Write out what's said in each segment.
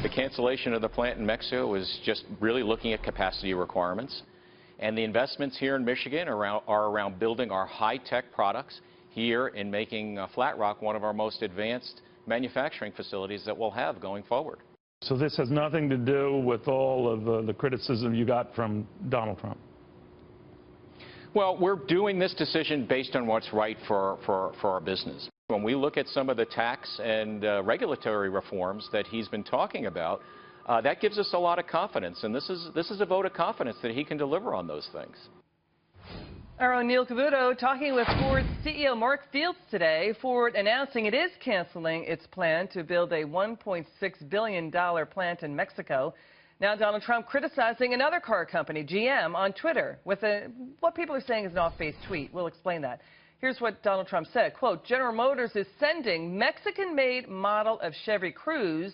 The cancellation of the plant in Mexico was just really looking at capacity requirements. And the investments here in Michigan are around building our high-tech products here in making Flat Rock one of our most advanced manufacturing facilities that we'll have going forward. So this has nothing to do with all of the criticism you got from Donald Trump? Well, we're doing this decision based on what's right for our business. When we look at some of the tax and regulatory reforms that he's been talking about, that gives us a lot of confidence, and this is a vote of confidence that he can deliver on those things. Our own Neil Cavuto talking with Ford CEO Mark Fields today. Ford announcing it is canceling its plan to build a $1.6 billion plant in Mexico. Now Donald Trump criticizing another car company, GM, on Twitter with what people are saying is an off-base tweet. We'll explain that. Here's what Donald Trump said, quote, General Motors is sending Mexican-made model of Chevy Cruze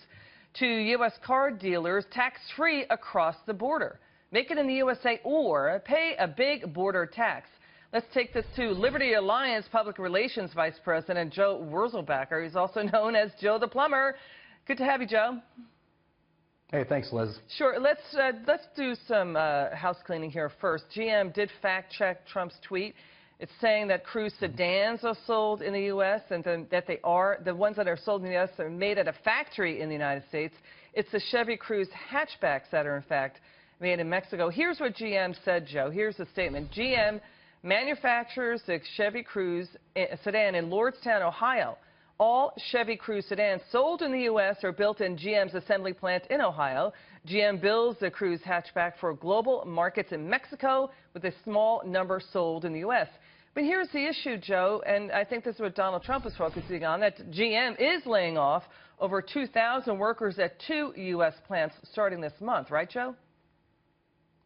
to U.S. car dealers tax-free across the border. Make it in the USA or pay a big border tax. Let's take this to Liberty Alliance Public Relations Vice President Joe Wurzelbacher, who's also known as Joe the Plumber. Good to have you, Joe. Hey, thanks, Liz. Sure. Let's do some house cleaning here first. GM did fact-check Trump's tweet. It's saying that Cruze sedans are sold in the U.S. and that the ones that are sold in the U.S. are made at a factory in the United States. It's the Chevy Cruze hatchbacks that are, in fact, made in Mexico. Here's what GM said, Joe. Here's the statement. GM manufactures the Chevy Cruze sedan in Lordstown, Ohio. All Chevy Cruze sedans sold in the U.S. are built in GM's assembly plant in Ohio. GM builds the Cruze hatchback for global markets in Mexico, with a small number sold in the U.S. But here's the issue, Joe, and I think this is what Donald Trump is focusing on, that GM is laying off over 2,000 workers at 2 U.S. plants starting this month. Right, Joe?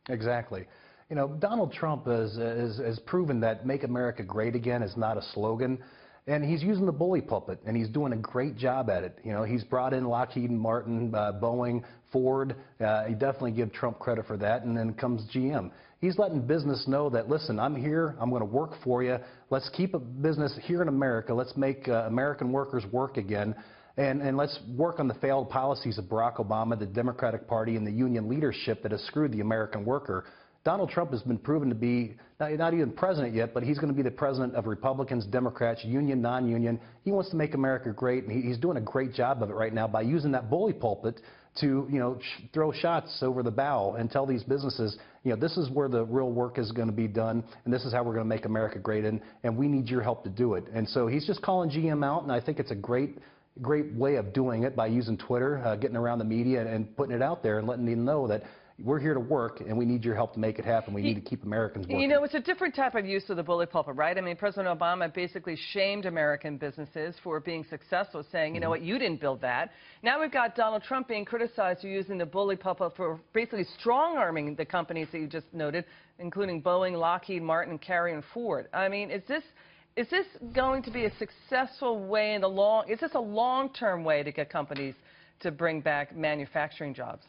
Exactly. You know, Donald Trump has proven that Make America Great Again is not a slogan. And he's using the bully pulpit, and he's doing a great job at it. You know, he's brought in Lockheed Martin, Boeing, Ford. He definitely give Trump credit for that. And then comes GM. He's letting business know that, listen, I'm here. I'm going to work for you. Let's keep a business here in America. Let's make American workers work again. And let's work on the failed policies of Barack Obama, the Democratic Party, and the union leadership that has screwed the American worker. Donald Trump has been proven to be not even president yet, but he's going to be the president of Republicans, Democrats, union, non-union. He wants to make America great, and he's doing a great job of it right now by using that bully pulpit to, you know, throw shots over the bow and tell these businesses, you know, this is where the real work is going to be done, and this is how we're going to make America great, and we need your help to do it. And so he's just calling GM out, and I think it's a great way of doing it by using Twitter, getting around the media and putting it out there and letting them know that we're here to work, and we need your help to make it happen. We need to keep Americans working. You know, it's a different type of use of the bully pulpit, right? I mean, President Obama basically shamed American businesses for being successful, saying, you know what, you didn't build that. Now we've got Donald Trump being criticized for using the bully pulpit for basically strong-arming the companies that you just noted, including Boeing, Lockheed Martin, Carrier, and Ford. I mean, is this going to be a successful way in the long? Is this a long-term way to get companies to bring back manufacturing jobs?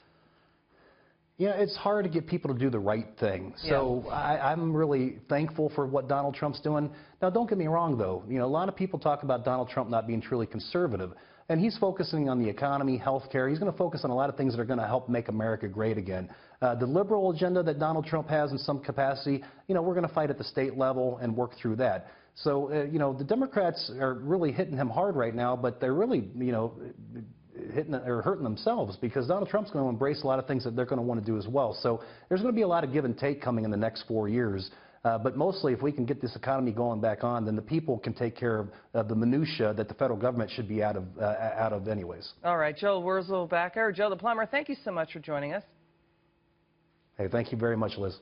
Yeah, it's hard to get people to do the right thing. So I'm really thankful for what Donald Trump's doing. Now, don't get me wrong, though. You know, a lot of people talk about Donald Trump not being truly conservative. And he's focusing on the economy, health care. He's going to focus on a lot of things that are going to help make America great again. The liberal agenda that Donald Trump has in some capacity, you know, we're going to fight at the state level and work through that. So, you know, the Democrats are really hitting him hard right now, but they're really, you know, hurting themselves, because Donald Trump's going to embrace a lot of things that they're going to want to do as well. So there's going to be a lot of give and take coming in the next 4 years. But mostly, if we can get this economy going back on, then the people can take care of the minutia that the federal government should be out of anyways. All right, Joe Wurzelbacher, Joe the Plumber, thank you so much for joining us. Hey, thank you very much, Liz.